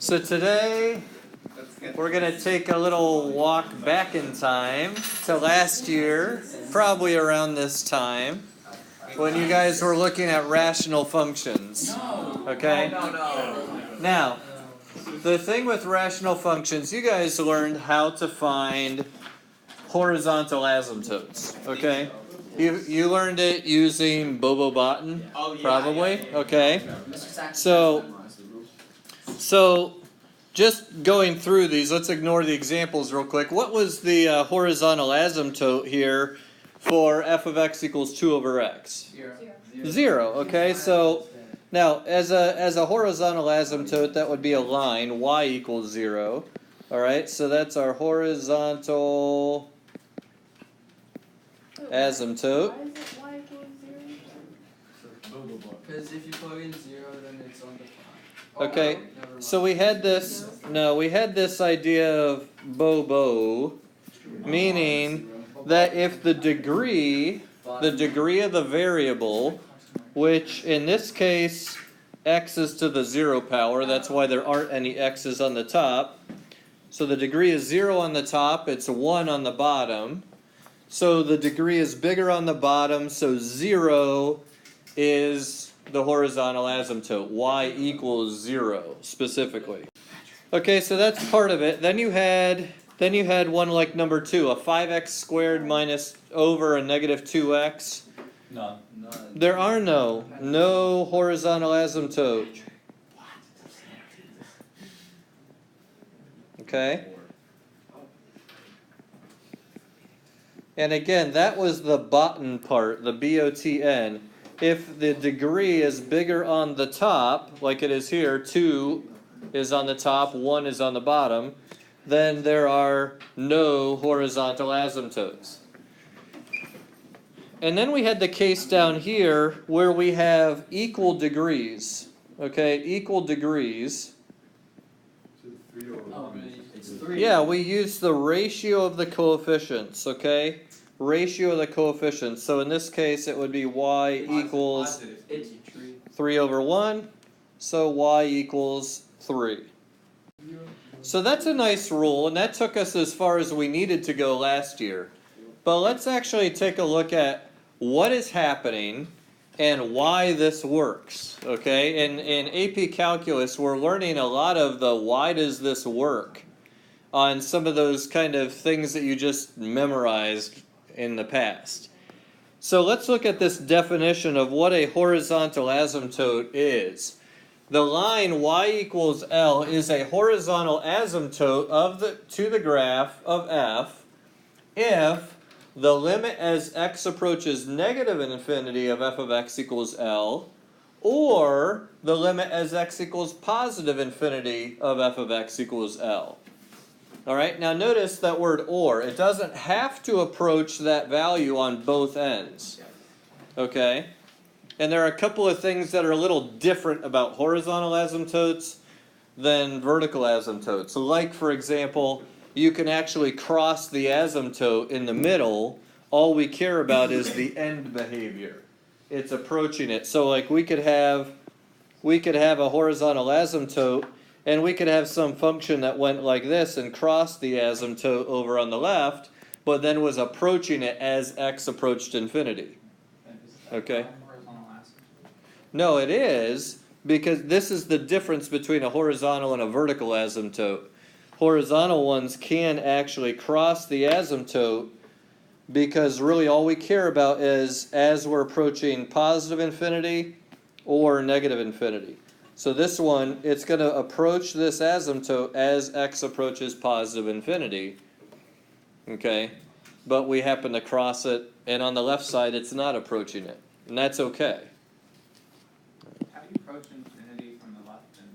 So today we're going to take a little walk back in time to last year, probably around this time, when you guys were looking at rational functions. Okay? Now, the thing with rational functions, you guys learned how to find horizontal asymptotes. Okay? You learned it using Bobo Botten, probably. Okay? So just going through these, let's ignore the examples real quick. What was the horizontal asymptote here for f of x equals 2 over x? 0. Okay, so now as a horizontal asymptote, that would be a line, y equals 0. All right, so that's our horizontal asymptote. Why is it y equals 0? Because if you plug in 0, then it's on the fine. Okay, so we had this idea of Bobo, meaning that if the degree of the variable, which in this case x is to the 0 power, that's why there aren't any x's on the top. So the degree is 0 on the top, it's 1 on the bottom. So the degree is bigger on the bottom, so 0 is the horizontal asymptote, y equals 0 specifically. Okay, so that's part of it. Then you had one like number 2, a 5x squared minus over a negative 2x. None. There are no horizontal asymptote. Okay? And again, that was the Botten part, the B-O-T-N. If the degree is bigger on the top, like it is here, 2 is on the top, 1 is on the bottom, then there are no horizontal asymptotes. And then we had the case down here where we have equal degrees. Okay, equal degrees. It's 3. Yeah, we use the ratio of the coefficients, okay? Ratio of the coefficients. So in this case, it would be y equals 3 over 1. So y equals 3. So that's a nice rule, and that took us as far as we needed to go last year. But let's actually take a look at what is happening and why this works, okay? In AP Calculus, we're learning a lot of the why does this work on some of those kind of things that you just memorized in the past. So let's look at this definition of what a horizontal asymptote is. The line y equals L is a horizontal asymptote to the graph of f if the limit as x approaches negative infinity of f of x equals L, or the limit as x equals positive infinity of f of x equals L. Alright, now notice that word or. It doesn't have to approach that value on both ends. Okay? And there are a couple of things that are a little different about horizontal asymptotes than vertical asymptotes. So like, for example, you can actually cross the asymptote in the middle. All we care about is the end behavior. It's approaching it. So like we could have a horizontal asymptote, and we could have some function that went like this and crossed the asymptote over on the left, but then was approaching it as x approached infinity. Okay? No, it is, because this is the difference between a horizontal and a vertical asymptote. Horizontal ones can actually cross the asymptote because really all we care about is as we're approaching positive infinity or negative infinity. So this one, it's going to approach this asymptote as x approaches positive infinity. Okay? But we happen to cross it, and on the left side it's not approaching it. And that's okay. How do you approach infinity from the left and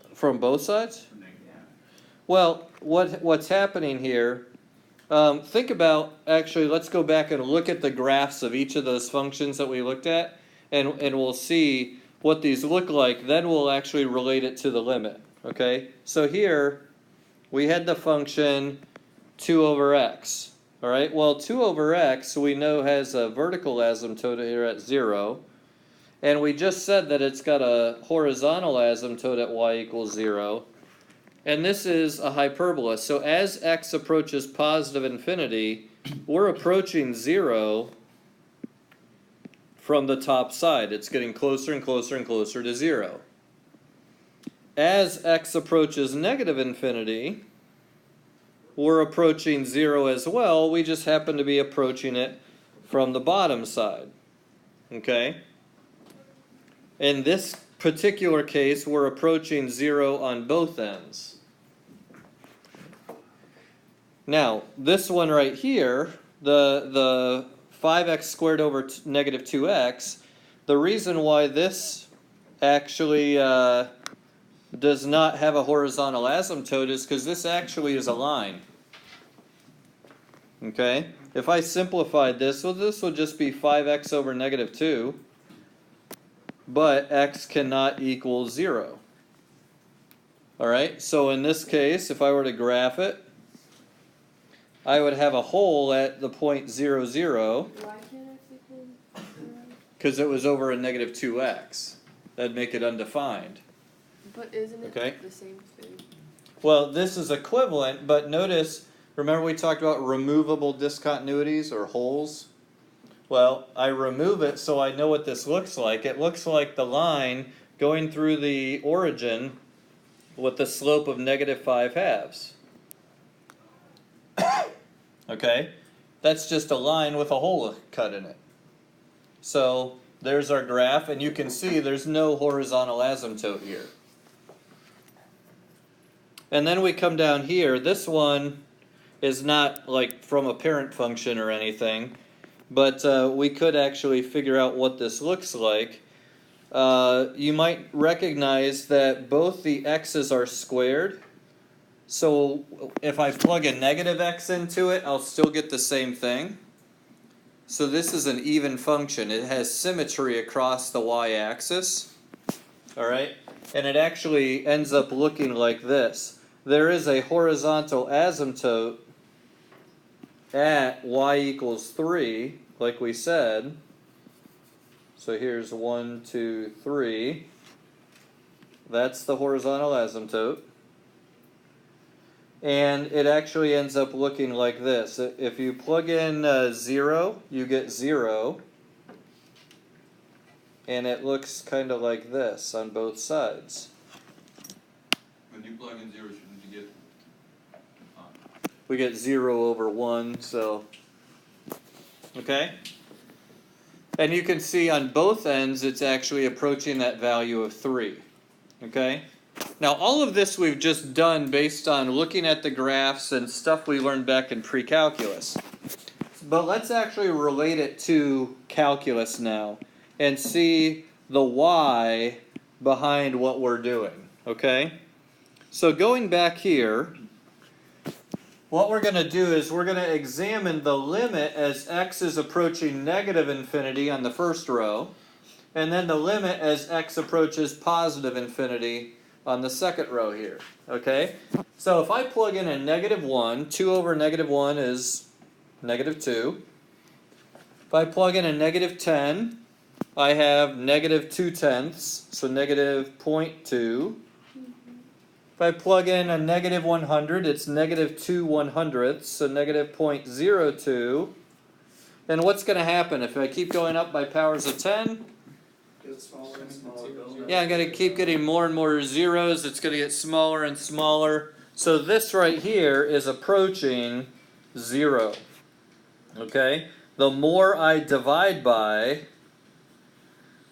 right? From both sides? Yeah. Well, what's happening here, think about, actually, let's go back and look at the graphs of each of those functions that we looked at, and we'll see what these look like. Then we'll actually relate it to the limit, okay? So here, we had the function 2 over x, all right? Well, 2 over x we know has a vertical asymptote here at 0, And we just said that it's got a horizontal asymptote at y equals 0. And this is a hyperbola. So as x approaches positive infinity, we're approaching 0 from the top side. It's getting closer and closer and closer to 0. As x approaches negative infinity, we're approaching 0 as well. We just happen to be approaching it from the bottom side. Okay? In this particular case, we're approaching 0 on both ends. Now, this one right here, the 5x squared over negative 2x, the reason why this actually does not have a horizontal asymptote is because this actually is a line. Okay? If I simplified this, well, this would just be 5x over negative 2, but x cannot equal 0. Alright, so in this case, if I were to graph it, I would have a hole at the point 0, 0. Why can't x equal 0? Because it was over a negative 2x. That'd make it undefined. But isn't it Okay. the same thing? Well, this is equivalent, but notice, remember we talked about removable discontinuities or holes? Well, I remove it so I know what this looks like. It looks like the line going through the origin with the slope of negative 5/2. Okay? That's just a line with a hole cut in it. So there's our graph, and you can see there's no horizontal asymptote here. And then we come down here. This one is not like from a parent function or anything, but we could actually figure out what this looks like. You might recognize that both the x's are squared. So if I plug a negative x into it, I'll still get the same thing. So this is an even function. It has symmetry across the y-axis. Alright? And it actually ends up looking like this. There is a horizontal asymptote at y equals 3, like we said. So here's 1, 2, 3. That's the horizontal asymptote. And it actually ends up looking like this. If you plug in 0, you get 0. And it looks kind of like this on both sides. When you plug in 0, shouldn't you get? We get 0 over 1, so. Okay? And you can see on both ends it's actually approaching that value of 3. Okay? Now all of this we've just done based on looking at the graphs and stuff we learned back in pre-calculus. But let's actually relate it to calculus now and see the why behind what we're doing. Okay? So going back here, what we're going to do is we're going to examine the limit as x is approaching negative infinity on the first row, and then the limit as x approaches positive infinity on the second row here. Okay? So if I plug in a negative 1, 2 over negative 1 is negative 2. If I plug in a negative 10, I have negative 2/10, so negative 0.2. If I plug in a negative 100, it's negative 2/100, so negative 0.02. And what's going to happen if I keep going up by powers of 10? It's smaller and smaller. Yeah, I'm going to keep getting more and more zeros. It's going to get smaller and smaller. So this right here is approaching 0. Okay? The more I divide by,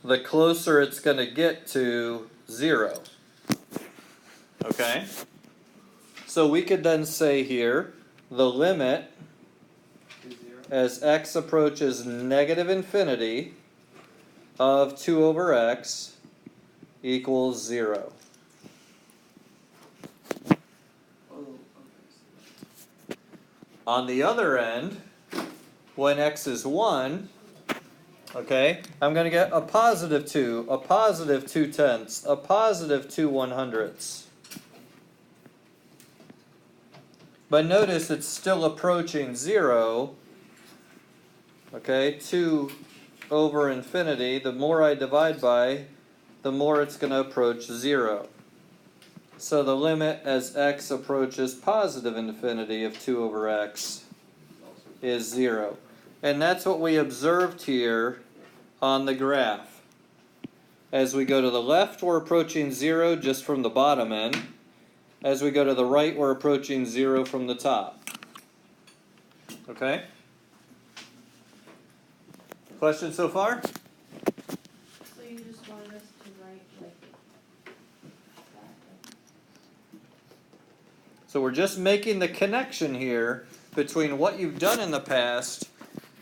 the closer it's going to get to 0. Okay? So we could then say here, the limit as x approaches negative infinity of 2 over x equals 0. On the other end, when x is 1, okay, I'm going to get a positive 2, a positive 2/10, a positive 2/100. But notice it's still approaching 0, okay, 2 over infinity, the more I divide by, the more it's going to approach 0. So the limit as x approaches positive infinity of 2 over x is 0. And that's what we observed here on the graph. As we go to the left, we're approaching 0 just from the bottom end. As we go to the right, we're approaching 0 from the top. Okay? Questions so far? So you just wanted us to write like that? So we're just making the connection here between what you've done in the past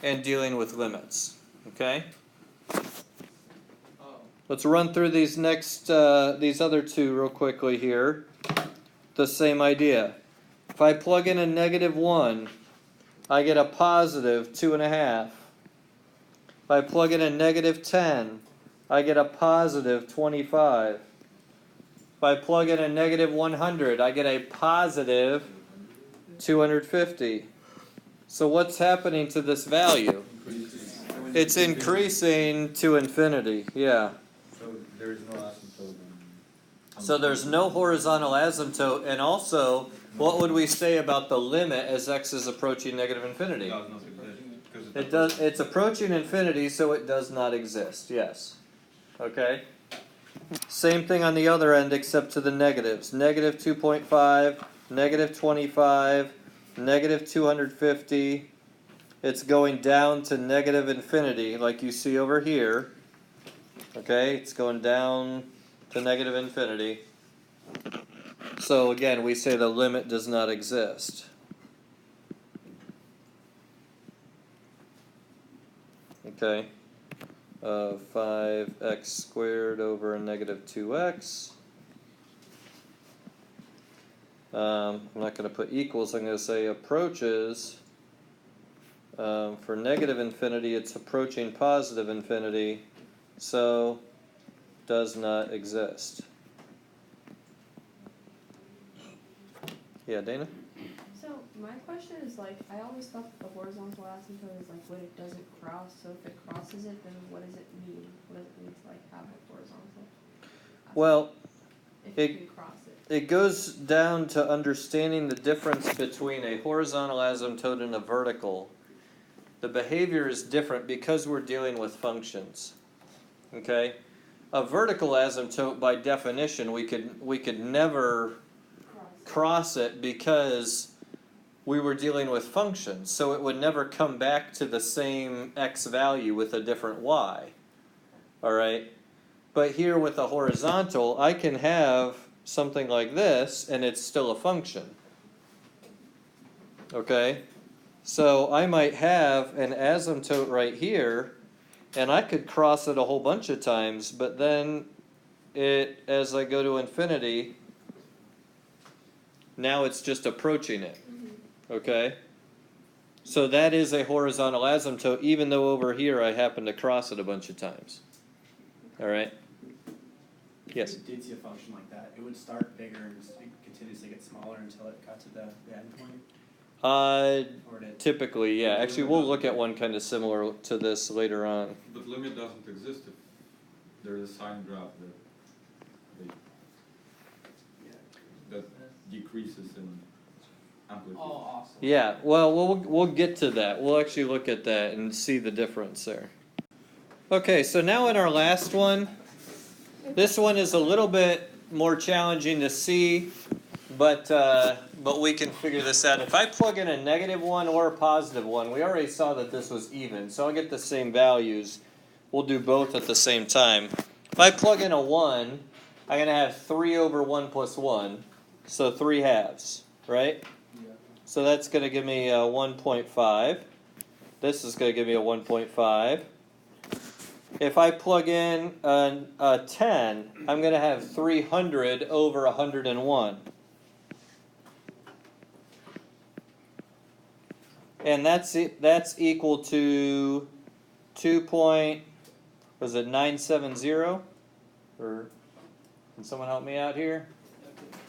and dealing with limits. Okay? Let's run through these next, these other two real quickly here. The same idea. If I plug in a -1, I get a positive 2.5. If I plug in a -10, I get a positive 25. If I plug in a -100, I get a positive 250. So what's happening to this value? It's increasing to infinity, yeah. So there is no asymptote. So there's no horizontal asymptote, and also, what would we say about the limit as x is approaching negative infinity? Does not exist, 'cause It does. It's approaching infinity, so it does not exist. Yes. Okay. Same thing on the other end, except to the negatives. -2.5, -25, -250. It's going down to negative infinity, like you see over here. Okay, it's going down to negative infinity. So again, we say the limit does not exist. Okay, 5x squared over a -2x. I'm not going to put equals, I'm going to say approaches. For negative infinity, it's approaching positive infinity, so does not exist. Yeah, Dana? So my question is like, I always thought that the horizontal asymptote is like when it doesn't cross. So if it crosses it, then what does it mean? What does it mean to like have a horizontal asymptote? Well, If it- you can cross it. it goes down to understanding the difference between a horizontal asymptote and a vertical. The behavior is different because we're dealing with functions. Okay? A vertical asymptote, by definition, we could never cross it because we were dealing with functions, so it would never come back to the same x value with a different y. Alright? But here with a horizontal, I can have something like this, and it's still a function. Okay? So I might have an asymptote right here, and I could cross it a whole bunch of times, but then it, as I go to infinity, now it's just approaching it. Okay? So that is a horizontal asymptote, even though over here I happen to cross it a bunch of times. Alright? Yes? If you did see a function like that, it would start bigger and continuously get smaller until it got to the end point? Or did Typically, yeah. Actually, we'll look at one kind of similar to this later on. But limit doesn't exist if there's a sine graph that decreases in amplitude. Oh, awesome. Yeah, well, we'll get to that. We'll actually look at that and see the difference there. Okay, so now in our last one, this one is a little bit more challenging to see, but we can figure this out. If I plug in a -1 or a +1, we already saw that this was even, so I'll get the same values. We'll do both at the same time. If I plug in a 1, I'm going to have 3 over 1 plus 1, so 3 halves, right? Yeah. So that's going to give me a 1.5. This is going to give me a 1.5. If I plug in a 10, I'm going to have 300 over 101. And that's equal to 2.970? Or can someone help me out here?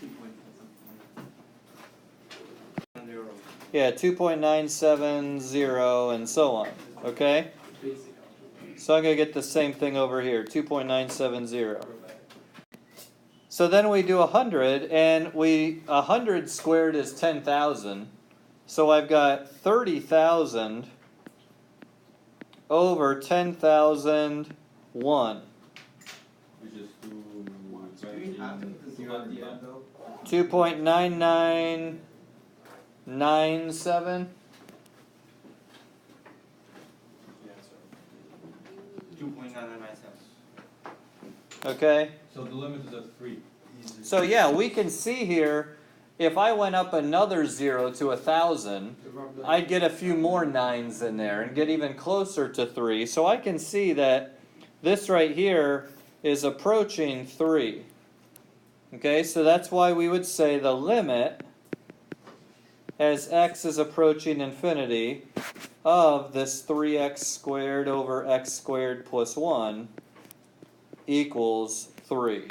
2 point something. 0. Yeah, 2.970 and so on. Okay? Basic algebra. So I'm going to get the same thing over here, 2.970. So then we do 100, and 100 squared is 10,000. So I've got 30,000 over 10,001. Which is Do we have the zero at the end though? 2.9997. 2.997. Okay. So the limit is at 3. So yeah, we can see here, if I went up another 0 to 1,000, I'd get a few more 9s in there and get even closer to 3. So I can see that this right here is approaching 3. Okay, so that's why we would say the limit as x is approaching infinity of this 3x squared over x squared plus 1 equals 3.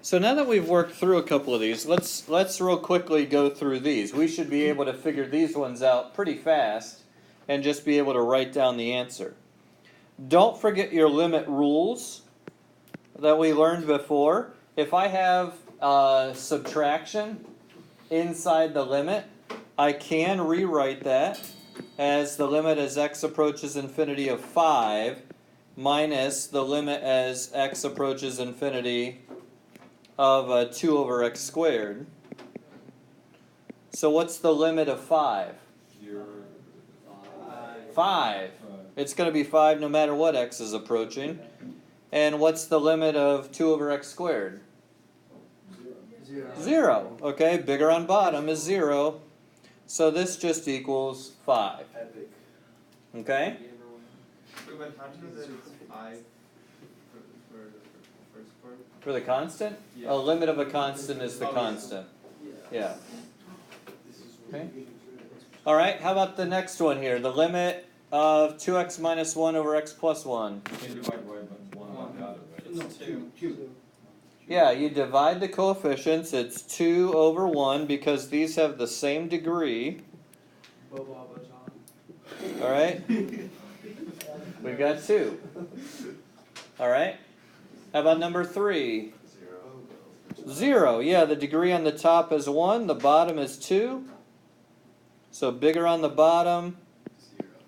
So now that we've worked through a couple of these, let's real quickly go through these. We should be able to figure these ones out pretty fast and just be able to write down the answer. Don't forget your limit rules that we learned before. If I have subtraction inside the limit, I can rewrite that as the limit as x approaches infinity of 5 minus the limit as x approaches infinity of 2 over x squared. So what's the limit of 5? 5. It's going to be 5 no matter what x is approaching. And what's the limit of 2 over x squared? 0. Okay, bigger on bottom is 0. So this just equals 5. Okay? But how do you know that it's 5 for the first part? For the constant? A limit of a constant is the constant. Yeah. Okay. All right, how about the next one here? The limit of 2x minus 1 over x plus 1. You can divide by 1 on the other, right? It's 2. Yeah, you divide the coefficients. It's 2 over 1 because these have the same degree. All right? We've got 2. All right? How about number 3? 0. Yeah, the degree on the top is 1, the bottom is 2. So bigger on the bottom,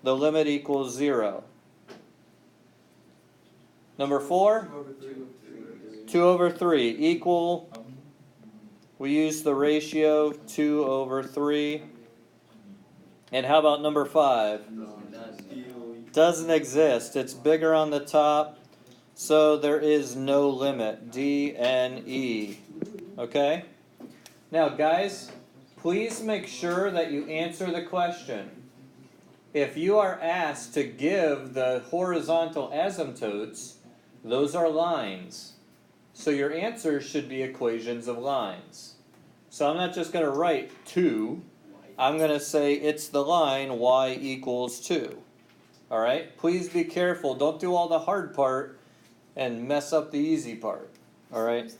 the limit equals 0. Number 4? 2 over 3 equal, we use the ratio 2 over 3. And how about number 5? Doesn't exist. It's bigger on the top, so there is no limit. D, N, E. Okay? Now guys, please make sure that you answer the question. If you are asked to give the horizontal asymptotes, those are lines. So your answers should be equations of lines. So I'm not just going to write 2. I'm going to say it's the line y equals 2. Alright? Please be careful. Don't do all the hard part and mess up the easy part. Alright?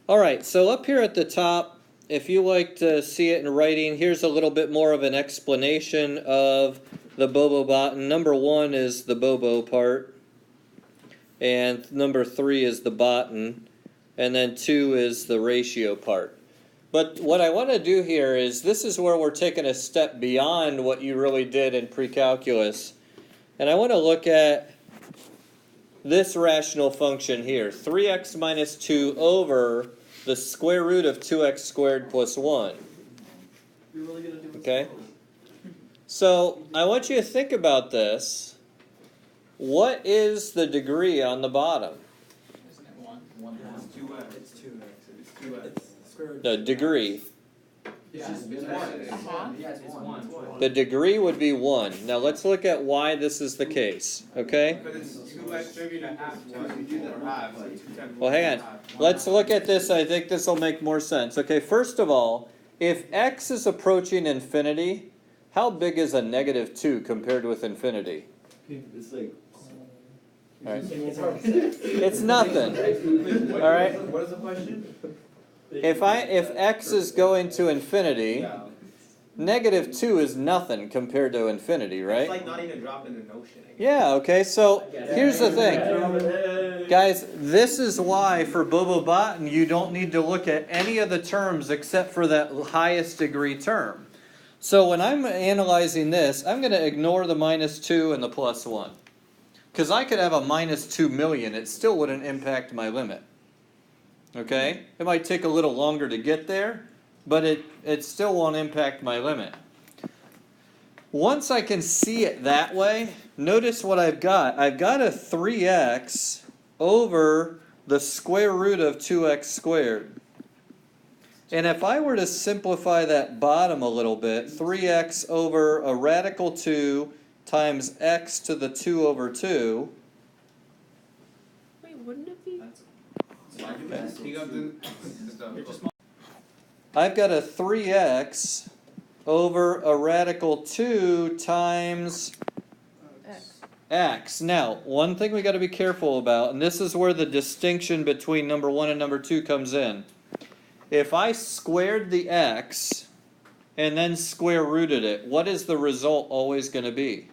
Alright, so up here at the top, if you like to see it in writing, here's a little bit more of an explanation of the Bobo button. Number 1 is the Bobo part. And number 3 is the button. And then 2 is the ratio part. But what I want to do here is, this is where we're taking a step beyond what you really did in pre-calculus. And I want to look at this rational function here. 3x minus 2 over the square root of 2x squared plus 1. Okay? So I want you to think about this. What is the degree on the bottom? Isn't it 1? 1. It's 2x. It's 2x. It's 2x. The degree. Yeah, it's 1. Yeah, it's 1. The degree would be 1. Now let's look at why this is the case. Okay? But it's 2x divided by half. You do that half. So 2 times Well, hang on. Let's look at this. I think this will make more sense. Okay, first of all, if x is approaching infinity, how big is a negative 2 compared with infinity? It's like... Right. It's nothing. All right. What is the question? If x is going to infinity, negative 2 is nothing compared to infinity, right? It's like not even dropping in the ocean. I guess. Yeah, okay, so here's the thing. Guys, this is why for Bobobotin you don't need to look at any of the terms except for that highest degree term. So when I'm analyzing this, I'm going to ignore the minus 2 and the plus 1. Because I could have a minus 2 million, it still wouldn't impact my limit. Okay? It might take a little longer to get there, but it still won't impact my limit. Once I can see it that way, notice what I've got. I've got a 3x over the square root of 2x squared. And if I were to simplify that bottom a little bit, 3x over a radical 2 times x to the 2 over 2. Wait, wouldn't it be? I've got a 3x over a radical 2 times x. Now, one thing we got to be careful about, and this is where the distinction between number 1 and number 2 comes in. If I squared the x and then square rooted it, what is the result always going to be?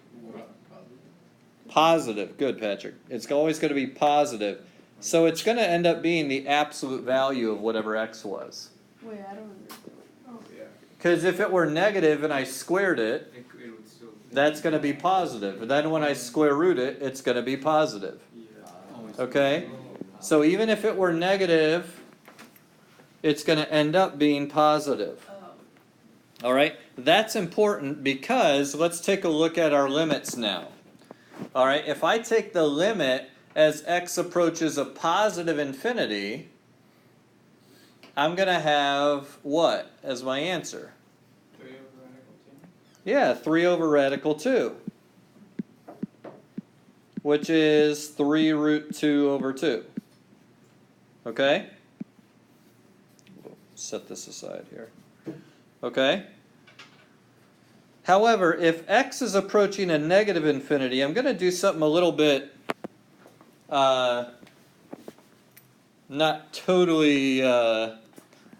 Positive. Good, Patrick. It's always going to be positive. So it's going to end up being the absolute value of whatever x was. Wait, I don't understand. Oh yeah. Because if it were negative and I squared it, It would still. that's going to be positive. And then when I square root it, it's going to be positive. Yeah. Okay? So even if it were negative, it's going to end up being positive. All right? That's important because let's take a look at our limits now. All right? If I take the limit as x approaches a positive infinity, I'm going to have what as my answer? 3 over radical 2. Yeah, 3 over radical 2. Which is 3 root 2 over 2. Okay? Set this aside here. Okay? However, if x is approaching a negative infinity, I'm going to do something a little bit not totally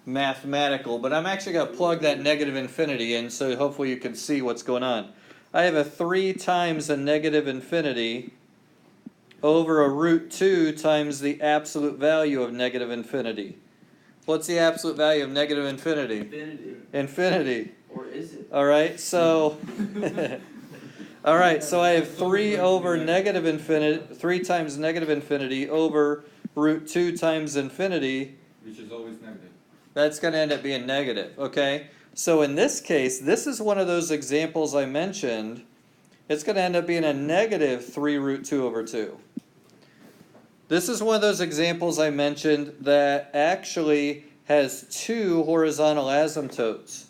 mathematical, but I'm actually going to plug that negative infinity in so hopefully you can see what's going on. I have a 3 times a negative infinity over a root 2 times the absolute value of negative infinity. What's the absolute value of negative infinity? Infinity. Infinity. Or is it? All right, so all right, so I have 3 over negative infinity, 3 times negative infinity over root 2 times infinity. Which is always negative. That's going to end up being negative, okay? So in this case, this is one of those examples I mentioned. It's going to end up being a negative 3 root 2 over 2. This is one of those examples I mentioned that actually has 2 horizontal asymptotes.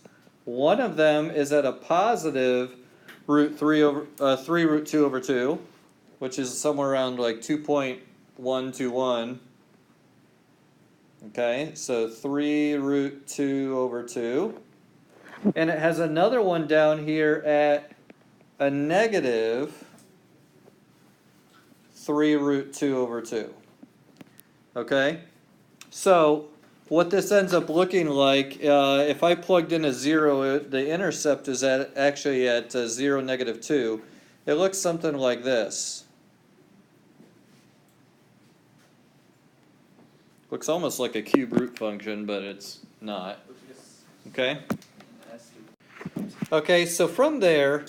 One of them is at a positive root 3 root 2 over 2, which is somewhere around like 2.121. Okay, so 3 root 2 over 2. And it has another one down here at a negative 3 root 2 over 2. Okay? So, what this ends up looking like, if I plugged in a 0, the intercept is actually at 0, negative 2. It looks something like this. Looks almost like a cube root function, but it's not. Okay? Okay, so from there,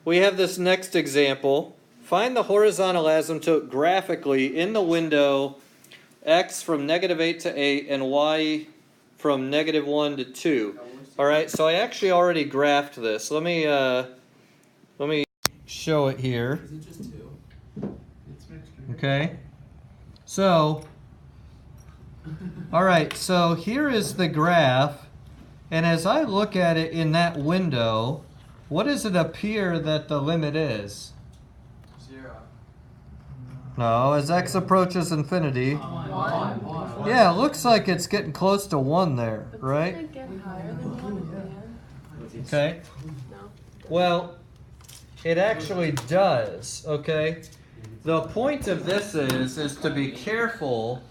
we have this next example. Find the horizontal asymptote graphically in the window x from negative 8 to 8 and y from negative 1 to 2. All right, so I actually already graphed this. Let me show it here. Is it just 2? It's mixed. Okay. So, all right, so here is the graph, and as I look at it in that window, what does it appear that the limit is? 0. No, as x approaches infinity. 1. Yeah, it looks like it's getting close to 1 there, But right? doesn't it get higher than 1 at the end? Okay. No. Well, it actually does, okay? The point of this is to be careful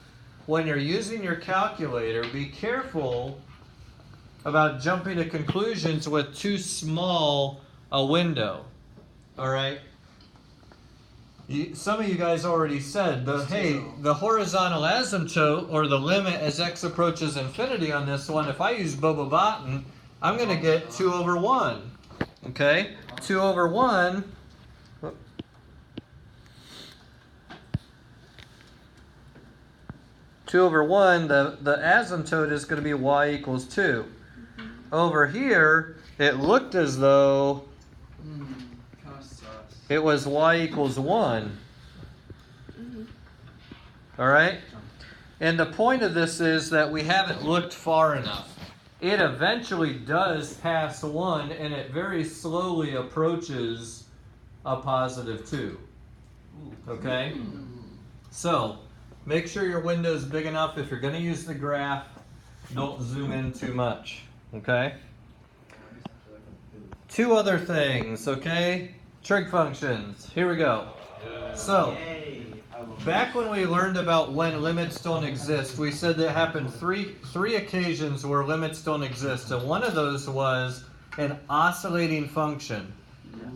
when you're using your calculator. Be careful about jumping to conclusions with too small a window. All right. Some of you guys already said the horizontal asymptote, or the limit as x approaches infinity on this one. If I use Bobo-Botten, I'm going to get 2 over 1. Okay, 2 over 1. 2 over 1, the asymptote is going to be y equals 2. Over here, it looked as though it was y equals 1. All right? And the point of this is that we haven't looked far enough. It eventually does pass 1, and it very slowly approaches a positive 2. Okay? So, make sure your window is big enough. If you're going to use the graph, don't zoom in too much. Okay? 2 other things, okay? Trig functions. Here we go. So, back when we learned about when limits don't exist, we said that happened three occasions where limits don't exist, and one of those was an oscillating function.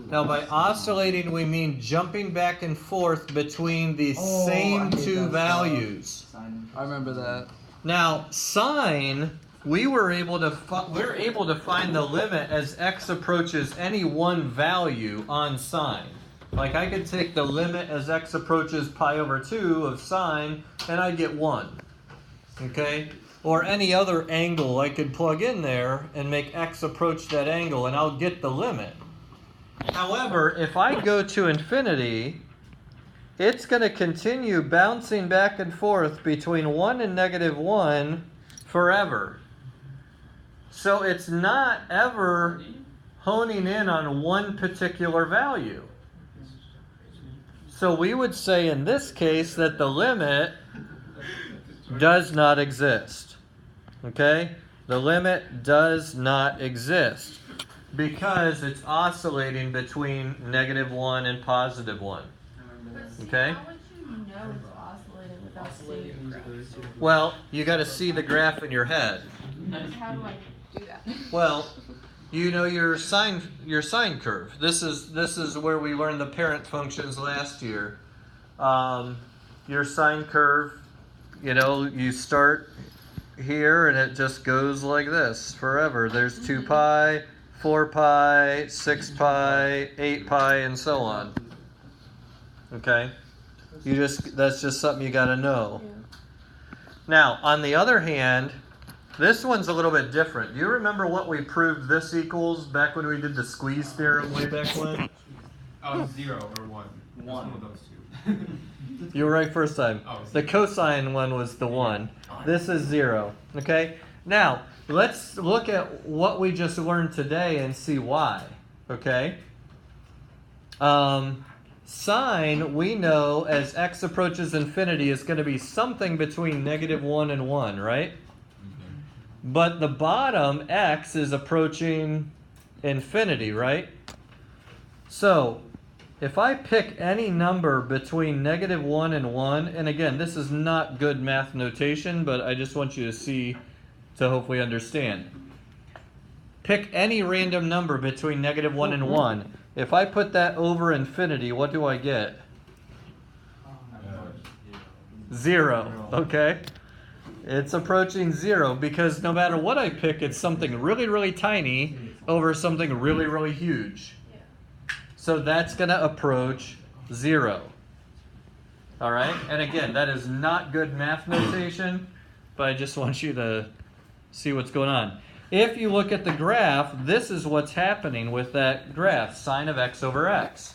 Now, by oscillating, we mean jumping back and forth between the same 2 values. I remember that. Now, sine, we're able to find the limit as x approaches any one value on sine. Like, I could take the limit as x approaches pi over 2 of sine, and I'd get 1. Okay? Or any other angle I could plug in there and make x approach that angle, and I'll get the limit. However, if I go to infinity, it's going to continue bouncing back and forth between 1 and -1 forever. So it's not ever honing in on one particular value. So we would say in this case that the limit does not exist. Okay? The limit does not exist because it's oscillating between -1 and +1. Okay? How would you know it's oscillating without seeing the graph? Well, you got to see the graph in your head. How do I do that? Well, you know your sine curve. This is where we learned the parent functions last year. Your sine curve, you start here and it just goes like this forever. There's 2 pi, 4 pi, 6 pi, 8 pi, and so on. Okay? That's just something you got to know. Yeah. Now, on the other hand, this one's a little bit different. Do you remember what we proved this equals back when we did the squeeze theorem way back when? 0 or 1. One of those 2. You were right first time. Oh, The cosine one was the 1. This is 0. Okay? Now, let's look at what we just learned today and see why. Okay? Sine, we know as x approaches infinity is going to be something between -1 and 1, right? But the bottom, x, is approaching infinity, right? So, if I pick any number between -1 and 1, and again, this is not good math notation, but I just want you to see to hopefully understand. Pick any random number between -1 and 1. If I put that over infinity, what do I get? 0, okay? It's approaching 0 because no matter what I pick, it's something really, really tiny over something really, really huge. So that's going to approach 0. All right? And again, that is not good math notation, but I just want you to see what's going on. If you look at the graph, this is what's happening with that graph, sine of x over x.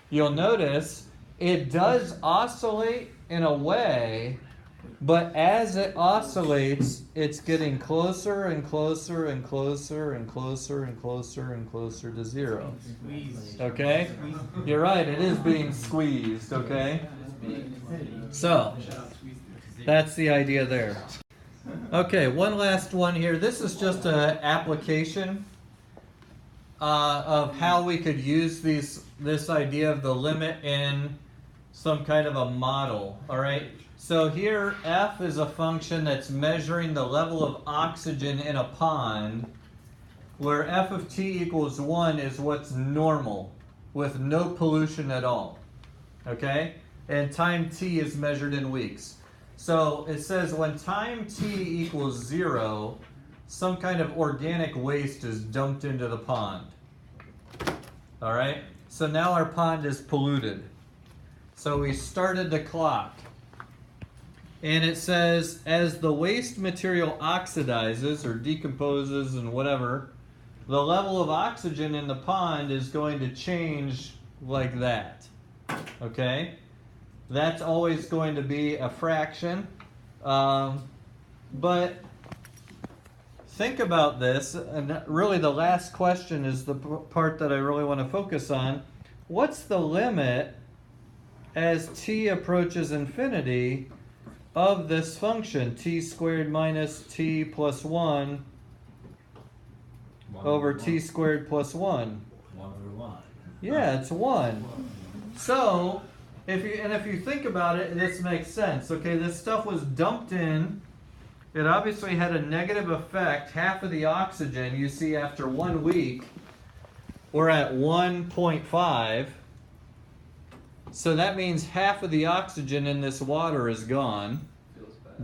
You'll notice it does oscillate in a way, but as it oscillates, it's getting closer and closer and closer and closer and closer and closer to 0. Okay? You're right, it is being squeezed, okay? So, that's the idea there. Okay, one last one here. This is just an application of how we could use this idea of the limit in some kind of a model, all right? So here f is a function that's measuring the level of oxygen in a pond, where f of t equals 1 is what's normal, with no pollution at all. Okay? And time t is measured in weeks. So it says when time t equals 0, some kind of organic waste is dumped into the pond. All right? So now our pond is polluted. So we started the clock. And it says, as the waste material oxidizes or decomposes and whatever, the level of oxygen in the pond is going to change like that. Okay? That's always going to be a fraction. But think about this, and really the last question is the part that I really want to focus on. What's the limit as t approaches infinity of this function, t squared minus t plus 1 over t squared plus 1? 1 over 1. Yeah, it's 1. So, if you think about it, this makes sense. Okay, this stuff was dumped in. It obviously had a negative effect. Half of the oxygen, you see after 1 week, we're at 1.5. So that means half of the oxygen in this water is gone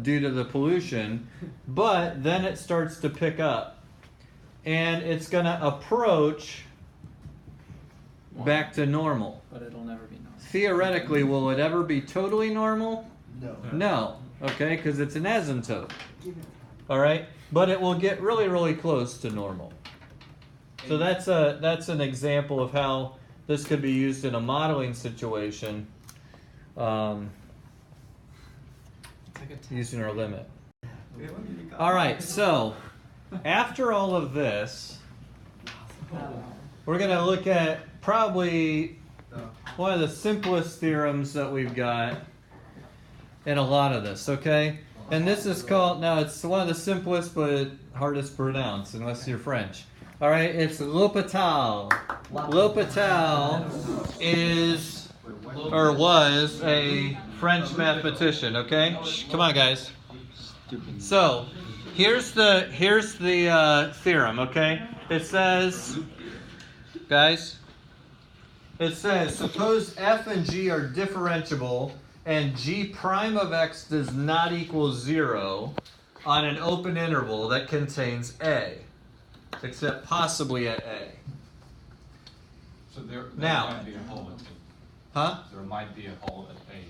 due to the pollution. But then it starts to pick up. And it's going to approach back to normal. But it'll never be normal. Theoretically, will it ever be totally normal? No. No. Okay, because it's an asymptote. All right? But it will get really, really close to normal. So that's an example of how this could be used in a modeling situation using our limit. All right, so after all of this, we're going to look at probably one of the simplest theorems that we've got in a lot of this, okay? And this is called, now it's one of the simplest but hardest to pronounce unless you're French. All right, it's L'Hopital. L'Hopital is, or was, a French mathematician, okay? Shh, come on, guys. So, here's the theorem, okay? It says, guys, it says, suppose f and g are differentiable and g prime of x does not equal 0 on an open interval that contains a, except possibly at a. So there Now- might be a hole at Huh? There might be a hole at A.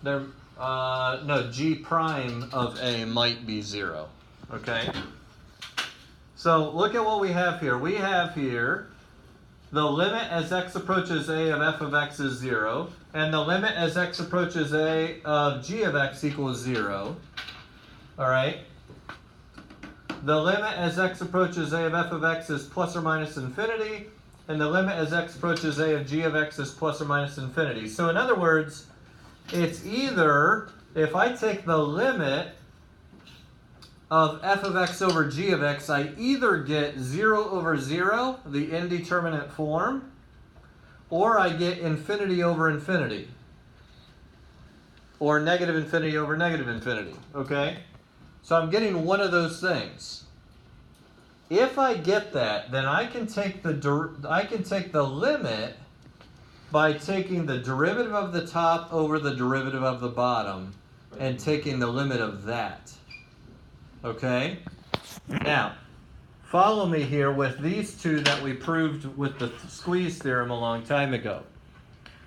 There, no, g prime of a might be 0, okay? So look at what we have here. We have here the limit as x approaches a of f of x is 0, and the limit as x approaches a of g of x equals 0. All right? The limit as x approaches a of f of x is plus or minus infinity, and the limit as x approaches a of g of x is plus or minus infinity. So in other words, it's either, if I take the limit of f of x over g of x, I either get 0 over 0, the indeterminate form, or I get infinity over infinity, or negative infinity over negative infinity, okay? So I'm getting one of those things. If I get that, then I can take the limit by taking the derivative of the top over the derivative of the bottom and taking the limit of that. Okay? Now, follow me here with these two that we proved with the squeeze theorem a long time ago.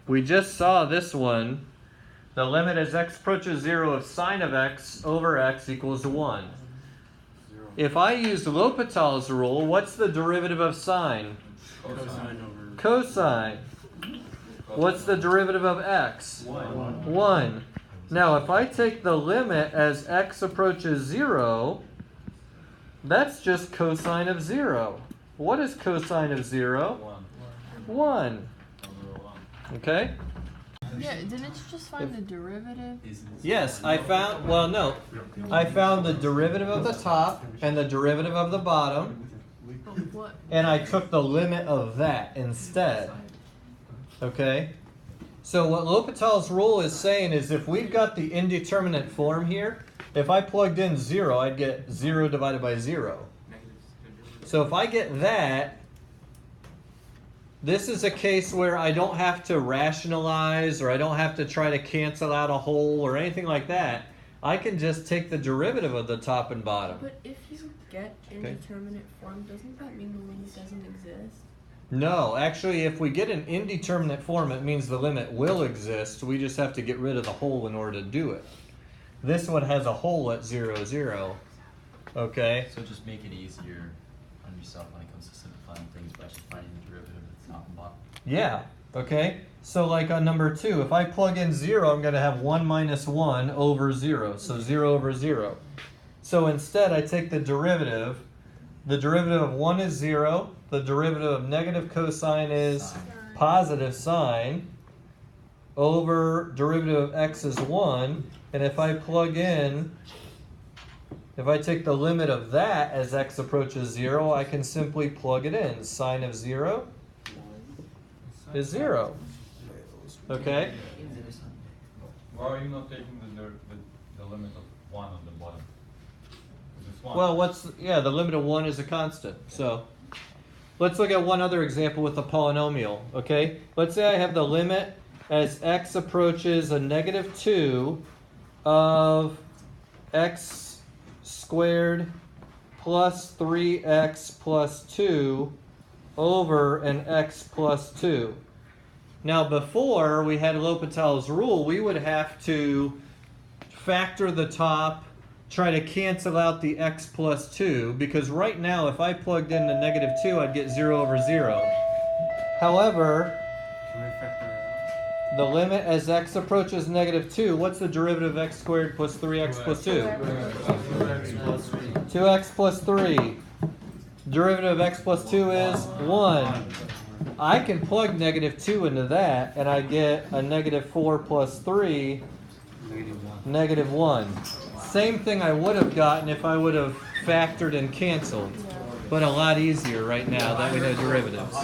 We just saw this one. The limit as x approaches 0 of sine of x over x equals 1. If I use L'Hopital's rule, what's the derivative of sine? Cosine. What's the derivative of x? 1. Now, if I take the limit as x approaches 0, that's just cosine of 0. What is cosine of 0? 1. Okay? Yeah, didn't you just find the derivative? Yes, I found, well, no. I found the derivative of the top and the derivative of the bottom, But what? and I took the limit of that instead. Okay? So what L'Hopital's rule is saying is if we've got the indeterminate form here, if I plugged in 0, I'd get 0 divided by 0. So if I get that, this is a case where I don't have to rationalize or I don't have to try to cancel out a whole or anything like that. I can just take the derivative of the top and bottom. But if you get indeterminate form, doesn't that mean the limit doesn't exist? No, actually, if we get an indeterminate form, it means the limit will exist. We just have to get rid of the hole in order to do it. This one has a hole at 0, 0. Okay? So just make it easier on yourself when it comes to simplifying things by just finding the derivative at the top and bottom. Yeah. Okay? So like on number 2, if I plug in 0, I'm going to have 1 minus 1 over 0. So 0 over 0. So instead, I take the derivative. The derivative of 1 is 0. The derivative of negative cosine is positive sine over derivative of x is 1. And if I plug in, if I take the limit of that as x approaches 0, I can simply plug it in. Sine of 0 is 0. Okay? Why are you not taking the limit of 1 on the bottom? 'Cause it's 1. Well, the limit of 1 is a constant. So let's look at one other example with a polynomial. Okay? Let's say I have the limit as x approaches a negative 2 of x squared plus 3x plus 2 over an x plus 2. Now before we had L'Hopital's rule, we would have to factor the top, try to cancel out the x plus 2, because right now if I plugged in the negative 2, I'd get 0 over 0. However, the limit as x approaches negative 2, what's the derivative of x squared plus 3x plus 2? 2x plus 3. Derivative of x plus 2 is 1. I can plug negative 2 into that, and I get a negative 4 plus 3, negative 1. Same thing I would have gotten if I would have factored and canceled, but a lot easier right now that we know derivatives.